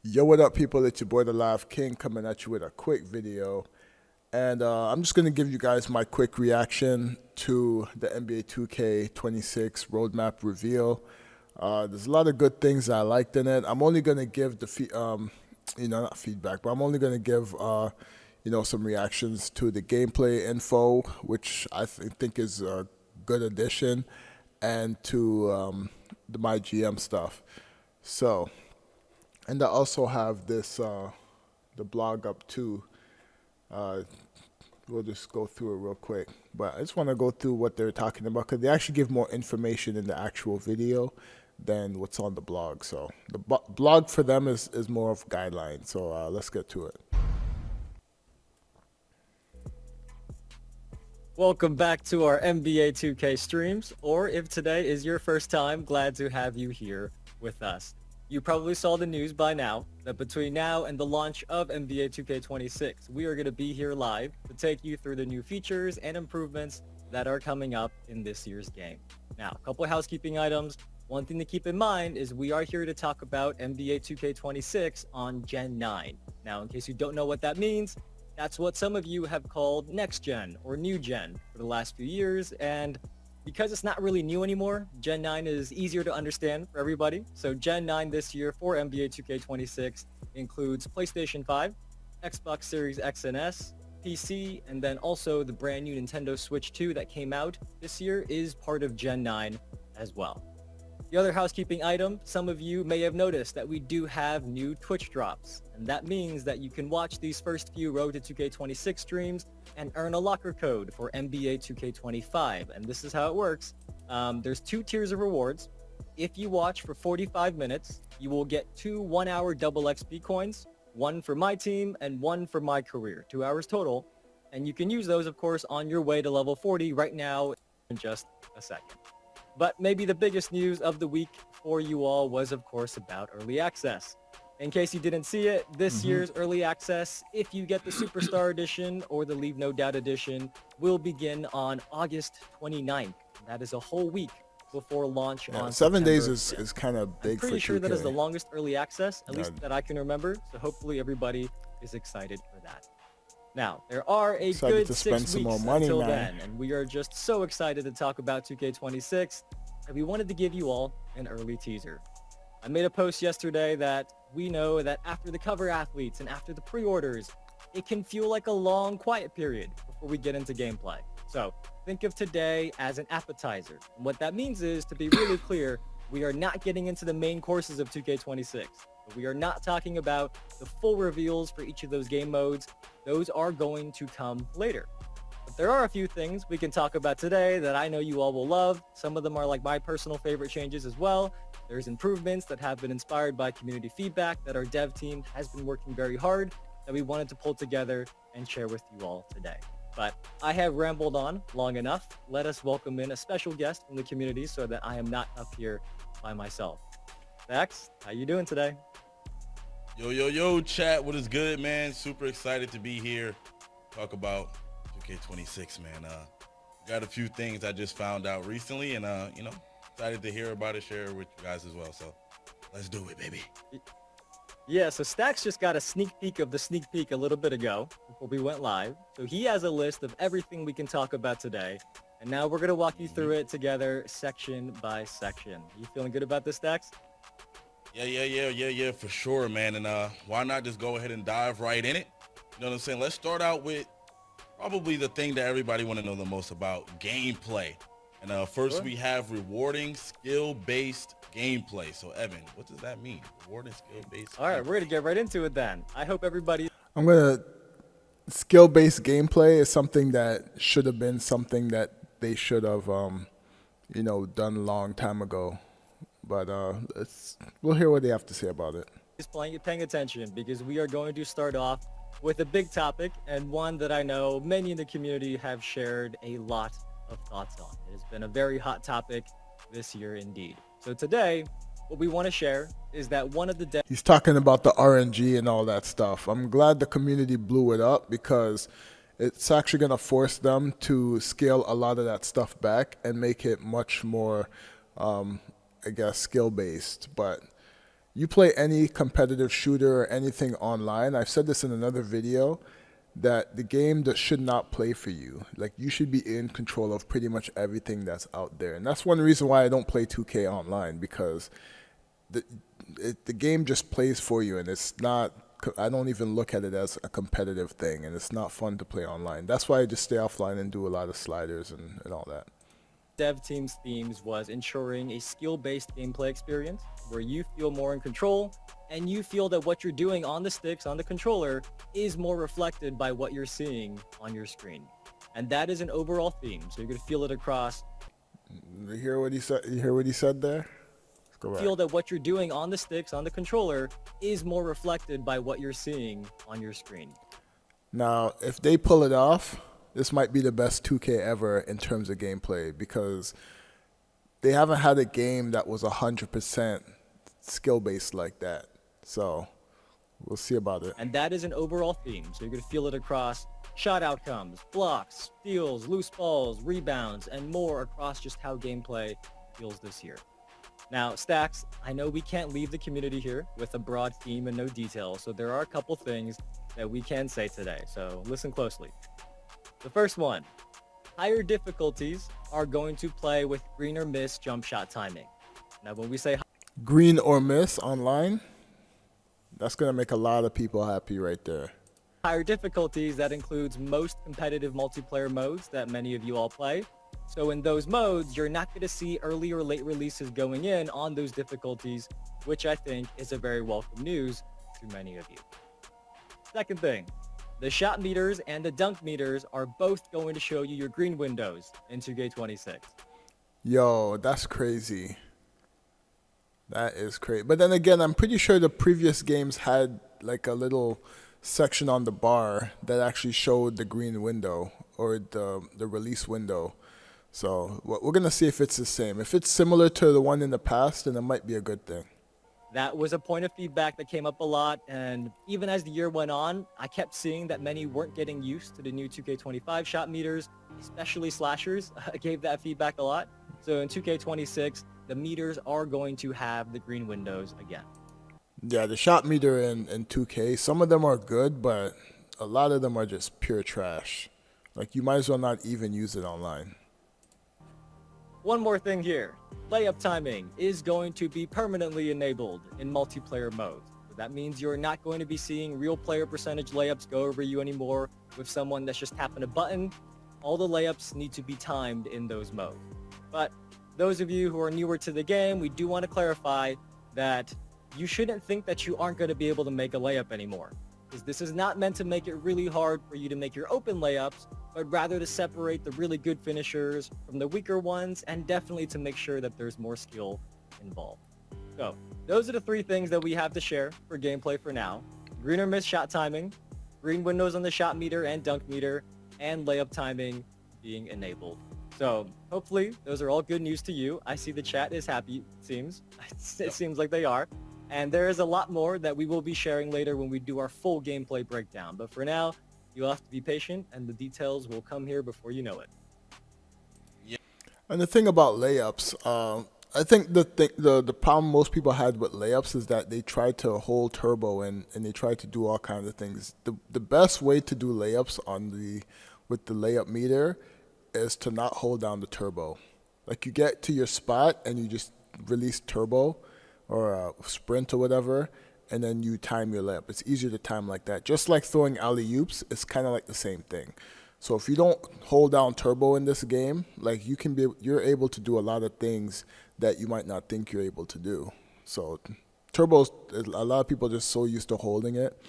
Yo, what up, people? It's your boy, the Live King, coming at you with a quick video. And I'm just going to give you guys my quick reaction to the NBA 2K26 roadmap reveal. There's a lot of good things I liked in it. I'm only going to give not feedback, but I'm only going to give, some reactions to the gameplay info, which think is a good addition, and to the my GM stuff. So. And I also have the blog up too. Uh, we'll just go through it real quick. But I just want to go through what they're talking about because they actually give more information in the actual video than what's on the blog. So the blog for them is more of guidelines. So let's get to it. Welcome back to our NBA 2K streams, or if today is your first time, glad to have you here with us. You probably saw the news by now that between now and the launch of NBA 2K26, we are going to be here live to take you through the new features and improvements that are coming up in this year's game. Now, a couple of housekeeping items. One thing to keep in mind is we are here to talk about NBA 2K26 on Gen 9. Now, in case you don't know what that means, that's what some of you have called next gen or new gen for the last few years. And because it's not really new anymore, Gen 9 is easier to understand for everybody. So Gen 9 this year for NBA 2K26 includes PlayStation 5, Xbox Series X and S, PC, and then also the brand new Nintendo Switch 2 that came out this year is part of Gen 9 as well. The other housekeeping item, some of you may have noticed that we do have new Twitch drops, and that means that you can watch these first few Road to 2K26 streams and earn a locker code for NBA 2K25, and this is how it works. There's two tiers of rewards. If you watch for 45 minutes, you will get two 1-hour double XP coins, one for my team and one for my career, 2 hours total, and you can use those, of course, on your way to level 40 right now in just a second. But maybe the biggest news of the week for you all was, of course, about early access. In case you didn't see it, this year's early access, if you get the Superstar Edition or the Leave No Doubt Edition, will begin on August 29th. That is a whole week before launch Yeah, on 7 days September is 5th. kind of I'm big for pretty sure that is the 2K. longest early access, at Yeah, least that I can remember. So hopefully everybody is excited for that. Now, there are a excited good to 6 spend some more weeks money, until man. then, and we are just so excited to talk about 2K26 that we wanted to give you all an early teaser. I made a post yesterday that we know that after the cover athletes and after the pre-orders, it can feel like a long quiet period before we get into gameplay. So think of today as an appetizer. And what that means is, to be really clear, we are not getting into the main courses of 2K26. We are not talking about the full reveals for each of those game modes. Those are going to come later. But there are a few things we can talk about today that I know you all will love. Some of them are like my personal favorite changes as well. There's improvements that have been inspired by community feedback that our dev team has been working very hard that we wanted to pull together and share with you all today. But I have rambled on long enough. Let us welcome in a special guest from the community so that I am not up here by myself. Max, how you doing today? Yo, chat. What is good, man? Super excited to be here. Talk about 2K26, man. Got a few things I just found out recently, and excited to hear about it, share it with you guys as well. So let's do it, baby. Yeah, so Stacks just got a sneak peek of the sneak peek a little bit ago before we went live. So he has a list of everything we can talk about today. And now we're going to walk you through it together section by section. You feeling good about this, Stacks? Yeah, for sure, man. And why not just go ahead and dive right in it? You know what I'm saying? Let's start out with probably the thing that everybody want to know the most about, gameplay. And first Sure. we have rewarding skill-based gameplay. So Evan, what does that mean? Rewarding skill-based All right, gameplay. we're going to get right into it then. I hope everybody I'm gonna skill-based gameplay is something that should have been something that they should have, done a long time ago. But we'll hear what they have to say about it. is paying attention because we are going to start off with a big topic and one that I know many in the community have shared a lot of thoughts on. It has been a very hot topic this year indeed. So today, what we want to share is that one of the He's talking about the RNG and all that stuff. I'm glad the community blew it up because it's actually going to force them to scale a lot of that stuff back and make it much more, skill-based. But you play any competitive shooter or anything online, I've said this in another video, that the game that should not play for you. Like, you should be in control of pretty much everything that's out there. And that's one reason why I don't play 2K online, because the game just plays for you, and it's not, I don't even look at it as a competitive thing, and it's not fun to play online. That's why I just stay offline and do a lot of sliders and all that. Dev team's themes was ensuring a skill-based gameplay experience where you feel more in control and you feel that what you're doing on the sticks, on the controller, is more reflected by what you're seeing on your screen. And that is an overall theme, so you're going to feel it across. You hear what he said? You hear what he said there? Let's go back. Feel that what you're doing on the sticks, on the controller, is more reflected by what you're seeing on your screen. Now, if they pull it off, this might be the best 2K ever in terms of gameplay, because they haven't had a game that was 100% skill-based like that. So we'll see about it. And that is an overall theme, so you're going to feel it across shot outcomes, blocks, steals, loose balls, rebounds, and more across just how gameplay feels this year. Now, Stacks, I know we can't leave the community here with a broad theme and no details, so there are a couple things that we can say today, so listen closely. The first one, higher difficulties are going to play with green or miss jump shot timing. Now, when we say Green or miss online, that's going to make a lot of people happy right there. higher difficulties, that includes most competitive multiplayer modes that many of you all play. So in those modes, you're not going to see early or late releases going in on those difficulties, which I think is a very welcome news to many of you. Second thing, the shot meters and the dunk meters are both going to show you your green windows in 2K26. Yo, that's crazy. That is crazy. But then again, I'm pretty sure the previous games had like a little section on the bar that actually showed the green window or the release window. So we're going to see if it's the same. If it's similar to the one in the past, then it might be a good thing. That was a point of feedback that came up a lot, and even as the year went on, I kept seeing that many weren't getting used to the new 2K25 shot meters, especially slashers gave that feedback a lot. So in 2K26, the meters are going to have the green windows again. Yeah, the shot meter in 2K, some of them are good, but a lot of them are just pure trash. Like, you might as well not even use it online. One more thing here. Layup timing is going to be permanently enabled in multiplayer modes. So that means you're not going to be seeing real player percentage layups go over you anymore with someone that's just tapping a button. All the layups need to be timed in those modes. But those of you who are newer to the game, we do want to clarify that you shouldn't think that you aren't going to be able to make a layup anymore, because this is not meant to make it really hard for you to make your open layups, but rather to separate the really good finishers from the weaker ones, and definitely to make sure that there's more skill involved. So those are the three things that we have to share for gameplay for now. Green or miss shot timing, green windows on the shot meter and dunk meter, and layup timing being enabled. So hopefully those are all good news to you. I see the chat is happy, it seems. It seems like they are. And there is a lot more that we will be sharing later when we do our full gameplay breakdown. But for now, you'll have to be patient, and the details will come here before you know it. And the thing about layups, I think the problem most people had with layups is that they tried to hold turbo and they tried to do all kinds of things. The best way to do layups with the layup meter is to not hold down the turbo. Like, you get to your spot and you just release turbo or sprint or whatever, and then you time your layup. It's easier to time like that. Just like throwing alley-oops, it's kind of like the same thing. So if you don't hold down turbo in this game, like, you're able to do a lot of things that you might not think you're able to do. So turbo's, a lot of people are just so used to holding it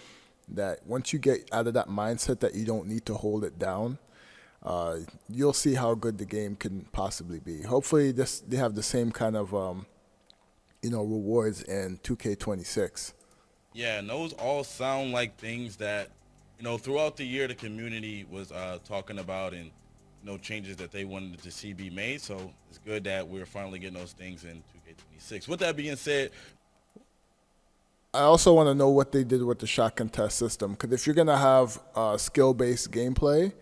that once you get out of that mindset that you don't need to hold it down, you'll see how good the game can possibly be. Hopefully they have the same kind of rewards in 2K26. Yeah, and those all sound like things that, throughout the year the community was talking about, and changes that they wanted to see be made. So it's good that we're finally getting those things in 2K26. With that being said, I also want to know what they did with the shot contest system, because if you're going to have skill-based gameplay,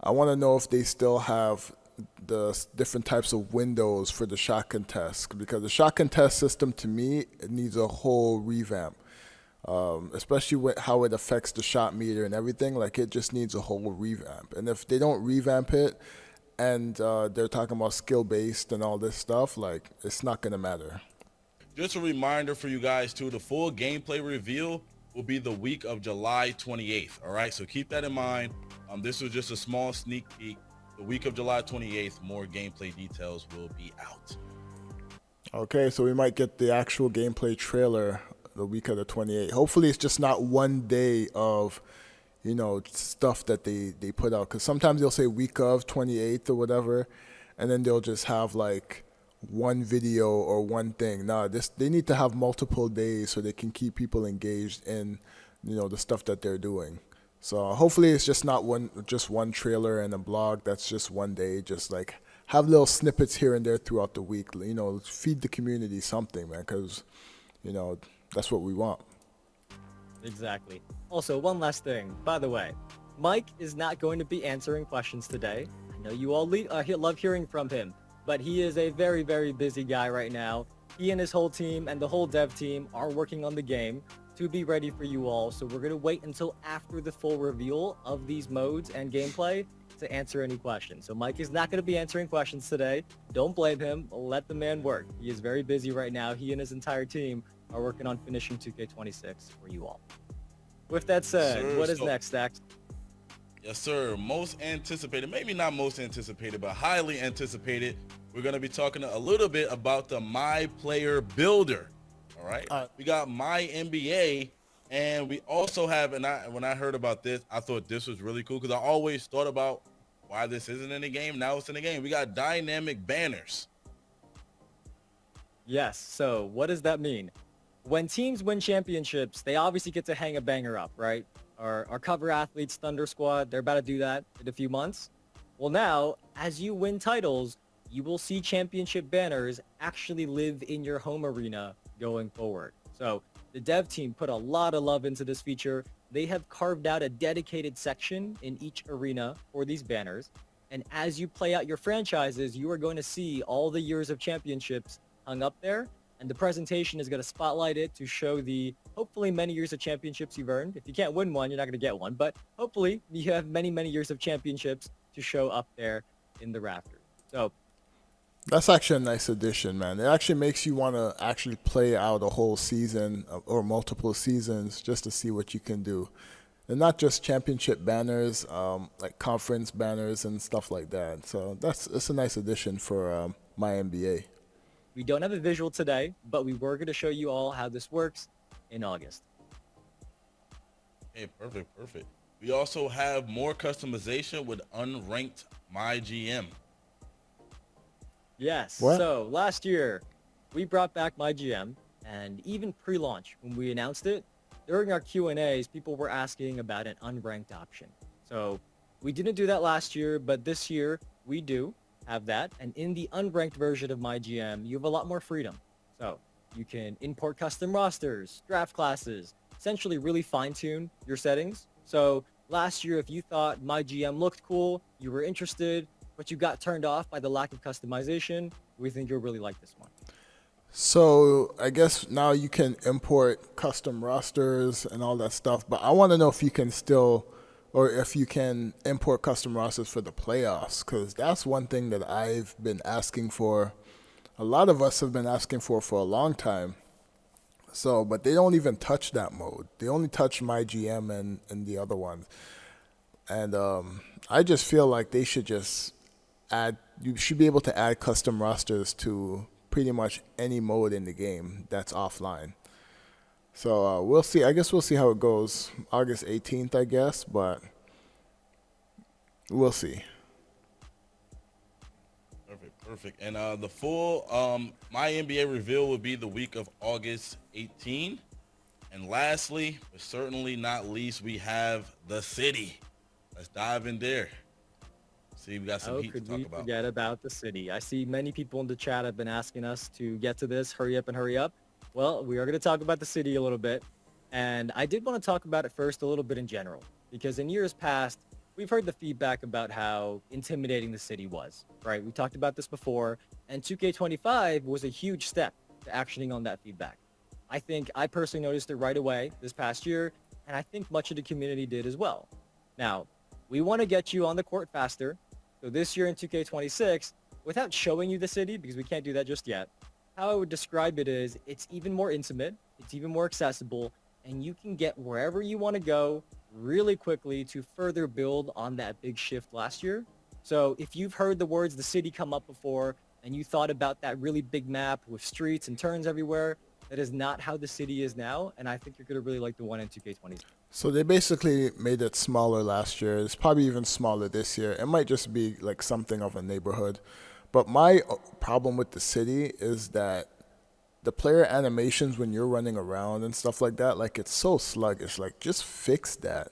I want to know if they still have different types of windows for the shot contest, because the shot contest system, to me, it needs a whole revamp. Especially with how it affects the shot meter and everything. Like, it just needs a whole revamp. And if they don't revamp it, and they're talking about skill based and all this stuff, like, it's not gonna matter. Just a reminder for you guys too, the full gameplay reveal will be the week of July 28th. All right, so keep that in mind. This was just a small sneak peek. The week of July 28th, more gameplay details will be out. Okay, so we might get the actual gameplay trailer the week of the 28th. Hopefully, it's just not one day of, stuff that they put out. Because sometimes they'll say week of 28th or whatever, and then they'll just have like one video or one thing. Nah, they need to have multiple days so they can keep people engaged in, the stuff that they're doing. So hopefully it's just not one trailer and a blog that's just one day. Just like have little snippets here and there throughout the week. Feed the community something, man, because that's what we want. Exactly. Also, one last thing. By the way, Mike is not going to be answering questions today. I know you all love hearing from him, but he is a very, very busy guy right now. He and his whole team and the whole dev team are working on the game to be ready for you all. So we're going to wait until after the full reveal of these modes and gameplay to answer any questions. So Mike is not going to be answering questions today. Don't blame him. Let the man work. He is very busy right now. He and his entire team are working on finishing 2K26 for you all. With that said, Sir, what is next, Dax? Yes, sir. Most anticipated, maybe not most anticipated, but highly anticipated. We're going to be talking a little bit about the My Player Builder. All right. We got My NBA, and we also have, when I heard about this, I thought this was really cool because I always thought about why this isn't in the game. Now it's in the game. We got dynamic banners. Yes. So what does that mean? When teams win championships, they obviously get to hang a banger up, right? Our cover athletes, Thunder Squad, they're about to do that in a few months. Well, now, as you win titles, you will see championship banners actually live in your home arena going forward. So the dev team put a lot of love into this feature. They have carved out a dedicated section in each arena for these banners. And as you play out your franchises, you are going to see all the years of championships hung up there. And the presentation is going to spotlight it to show the hopefully many years of championships you've earned. If you can't win one, you're not going to get one. But hopefully you have many, many years of championships to show up there in the rafters. So that's actually a nice addition, man. It actually makes you want to actually play out a whole season or multiple seasons just to see what you can do. And not just championship banners, like conference banners and stuff like that. So it's a nice addition for My NBA. We don't have a visual today, but we were going to show you all how this works in August. Hey, perfect. We also have more customization with unranked MyGM. Yes. What? So last year, we brought back MyGM, and even pre-launch, when we announced it, during our Q&As, people were asking about an unranked option. So we didn't do that last year, but this year we do have that. And in the unranked version of MyGM, you have a lot more freedom. So you can import custom rosters, draft classes, essentially really fine-tune your settings. So last year, if you thought MyGM looked cool, you were interested, but you got turned off by the lack of customization, we think you'll really like this one. So I guess now you can import custom rosters and all that stuff, but I want to know if you can still, or if you can import custom rosters for the playoffs, because that's one thing that I've been asking for. A lot of us have been asking for a long time. So, but they don't even touch that mode. They only touch MyGM and the other ones. And I just feel like they should just you should be able to add custom rosters to pretty much any mode in the game that's offline. So we'll see. I guess we'll see how it goes. August 18th, I guess, but we'll see. Perfect. And the full My NBA reveal will be the week of August 18. And lastly, but certainly not least, we have the city. Let's dive in there. See, we got some heat to talk about. Could we forget about the city? I see many people in the chat have been asking us to get to this. Hurry up and hurry up. Well, we are going to talk about the city a little bit. And I did want to talk about it first a little bit in general. Because in years past, we've heard the feedback about how intimidating the city was, right? We talked about this before, and 2K25 was a huge step to actioning on that feedback. I think I personally noticed it right away this past year, and I think much of the community did as well. Now, we want to get you on the court faster. So this year in 2K26, without showing you the city, because we can't do that just yet, how I would describe it is it's even more intimate, it's even more accessible, and you can get wherever you want to go really quickly to further build on that big shift last year. So if you've heard the words the city come up before and you thought about that really big map with streets and turns everywhere, that is not how the city is now. And I think you're going to really like the one in 2K20. So they basically made it smaller last year. It's probably even smaller this year. It might just be like something of a neighborhood. But my problem with the city is that the player animations when you're running around and stuff like that, like it's so sluggish. Like just fix that.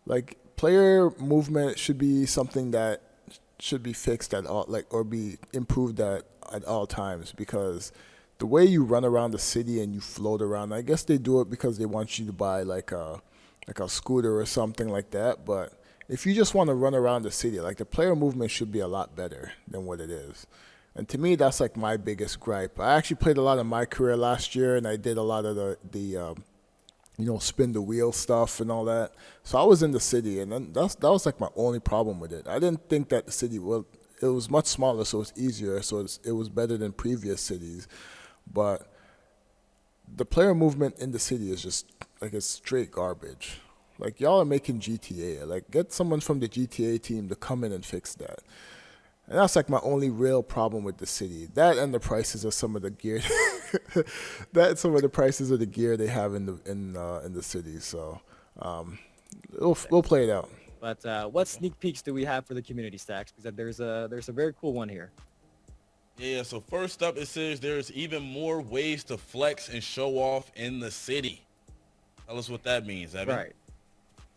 Like player movement should be something that should be fixed at all, like or be improved at all times because the way you run around the city and you float around, I guess they do it because they want you to buy like a scooter or something like that. But if you just want to run around the city, like the player movement should be a lot better than what it is. And to me, that's like my biggest gripe. I actually played a lot of my career last year, and I did a lot of the spin the wheel stuff and all that. So I was in the city, and then that was like my only problem with it. I didn't think that the city it was much smaller, so it's easier, so it was better than previous cities. But the player movement in the city is just like it's straight garbage. Like y'all are making GTA. Like get someone from the GTA team to come in and fix that. And that's like my only real problem with the city. That and the prices of some of the gear. That some of the prices of the gear they have in the city. So we'll play it out. But what sneak peeks do we have for the community stacks? Because there's a very cool one here. Yeah, so first up, it says there's even more ways to flex and show off in the city. Tell us what that means, Evan.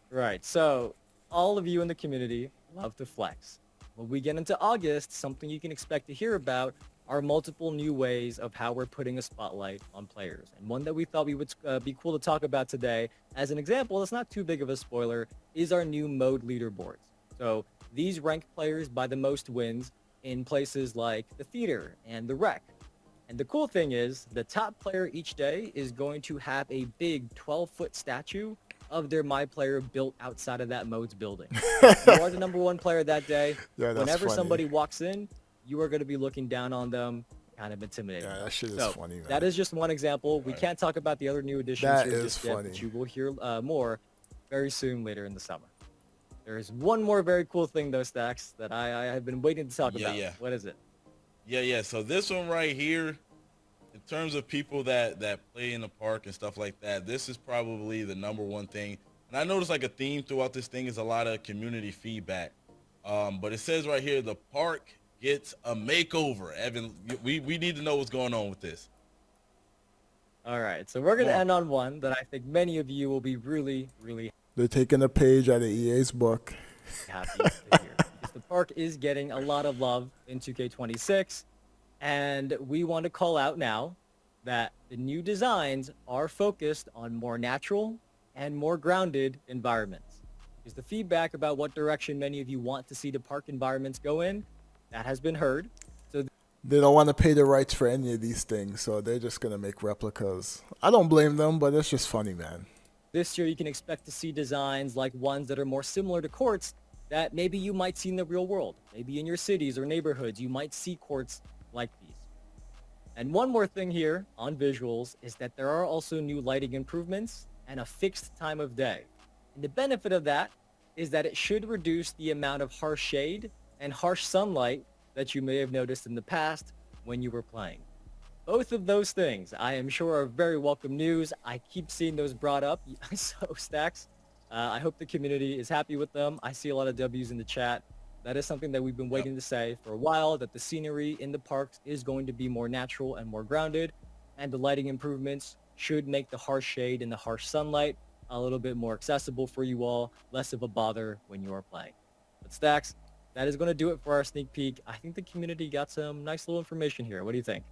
Right. So all of you in the community love to flex. When we get into August, something you can expect to hear about are multiple new ways of how we're putting a spotlight on players. And one that we thought we would be cool to talk about today, as an example, it's not too big of a spoiler, is our new mode leaderboards. So these rank players by the most wins in places like the theater and the rec. And the cool thing is the top player each day is going to have a big 12-foot statue of their My Player built outside of that mode's building. If you are the number one player that day, Yeah, that's whenever funny. somebody walks in, you are going to be looking down on them, kind of intimidating. Yeah, that shit is So funny, man. that is just one example. We can't talk about the other new additions That here is just yet, funny. but you will hear more very soon later in the summer. There is one more very cool thing, though, Stacks, that I have been waiting to talk about. Yeah. What is it? Yeah. So this one right here, in terms of people that play in the park and stuff like that, this is probably the number one thing. And I noticed like a theme throughout this thing is a lot of community feedback. But it says right here, the park gets a makeover. Evan, we need to know what's going on with this. All right, so we're going to Come on. end on one that I think many of you will be really, really They're taking a page out of EA's book. happy to hear. Because the park is getting a lot of love in 2K26, and we want to call out now that the new designs are focused on more natural and more grounded environments. Because the feedback about what direction many of you want to see the park environments go in, that has been heard. So They don't want to pay the rights for any of these things, so they're just gonna make replicas. I don't blame them, but it's just funny, man. this year you can expect to see designs like ones that are more similar to courts that maybe you might see in the real world. Maybe in your cities or neighborhoods, you might see courts like these. And one more thing here on visuals is that there are also new lighting improvements and a fixed time of day. And the benefit of that is that it should reduce the amount of harsh shade and harsh sunlight that you may have noticed in the past when you were playing. Both of those things, I am sure, are very welcome news. I keep seeing those brought up. So, Stacks, I hope the community is happy with them. I see a lot of W's in the chat. That is something that we've been waiting to say for a while, that the scenery in the parks is going to be more natural and more grounded, and the lighting improvements should make the harsh shade and the harsh sunlight a little bit more accessible for you all, less of a bother when you are playing. But Stacks, that is going to do it for our sneak peek. I think the community got some nice little information here. What do you think?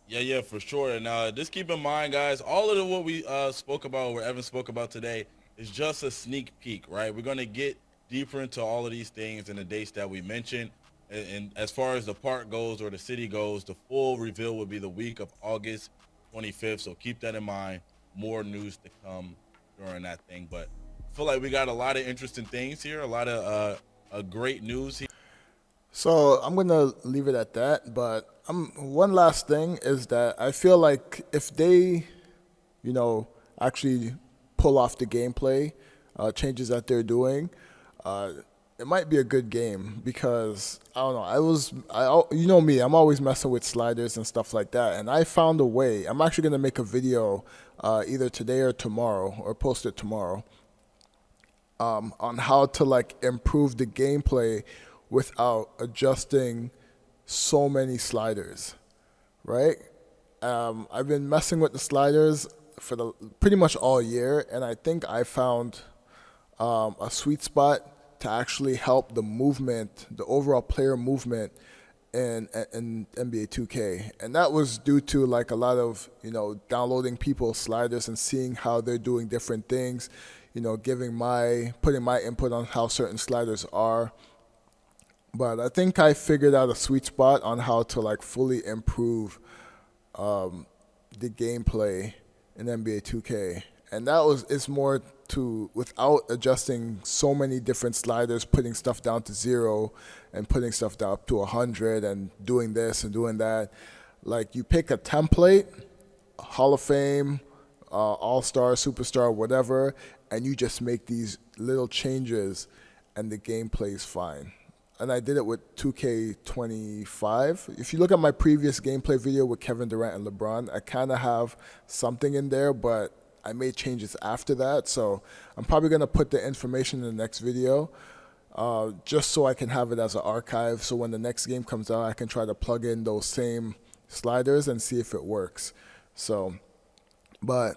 Yeah, for sure. And just keep in mind, guys, all of what we spoke about, what Evan spoke about today, is just a sneak peek, right? We're gonna get deeper into all of these things and the dates that we mentioned. And as far as the park goes or the city goes, the full reveal will be the week of August 25th. So keep that in mind. More news to come during that thing. But I feel like we got a lot of interesting things here, a lot of great news here. So I'm gonna leave it at that. But one last thing is that I feel like if they, actually pull off the gameplay changes that they're doing, uh, it might be a good game because I don't know. You know me, I'm always messing with sliders and stuff like that, and I found a way. I'm actually gonna make a video either today or tomorrow, or post it tomorrow, on how to like improve the gameplay without adjusting so many sliders, right? I've been messing with the sliders for the pretty much all year, and I think I found a sweet spot to actually help the movement, the overall player movement in NBA 2K, and that was due to like a lot of downloading people's sliders and seeing how they're doing different things, putting my input on how certain sliders are. But I think I figured out a sweet spot on how to like fully improve the gameplay in NBA 2K, and it's more to without adjusting so many different sliders, putting stuff down to 0 and putting stuff down up to 100 and doing this and doing that. Like you pick a template, Hall of Fame, All-Star, Superstar, whatever, and you just make these little changes, and the game plays fine. And I did it with 2K25. If you look at my previous gameplay video with Kevin Durant and LeBron, I kind of have something in there, but I made changes after that. So I'm probably going to put the information in the next video just so I can have it as an archive. So when the next game comes out, I can try to plug in those same sliders and see if it works. So, but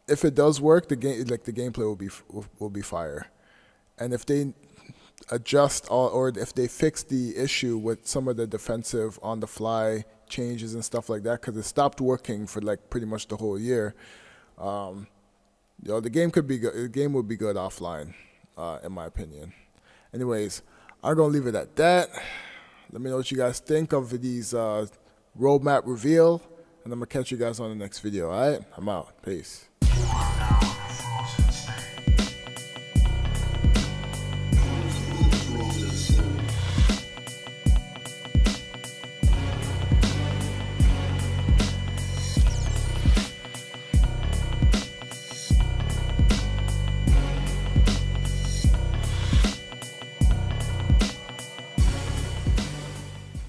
if it does work, the gameplay will be fire. And if they adjust or if they fix the issue with some of the defensive on the fly changes and stuff like that, because it stopped working for like pretty much the whole year, the game could be good. The game would be good offline, in my opinion. Anyways, I'm gonna leave it at that. Let me know what you guys think of these roadmap reveal, and I'm gonna catch you guys on the next video. All right, I'm out. Peace.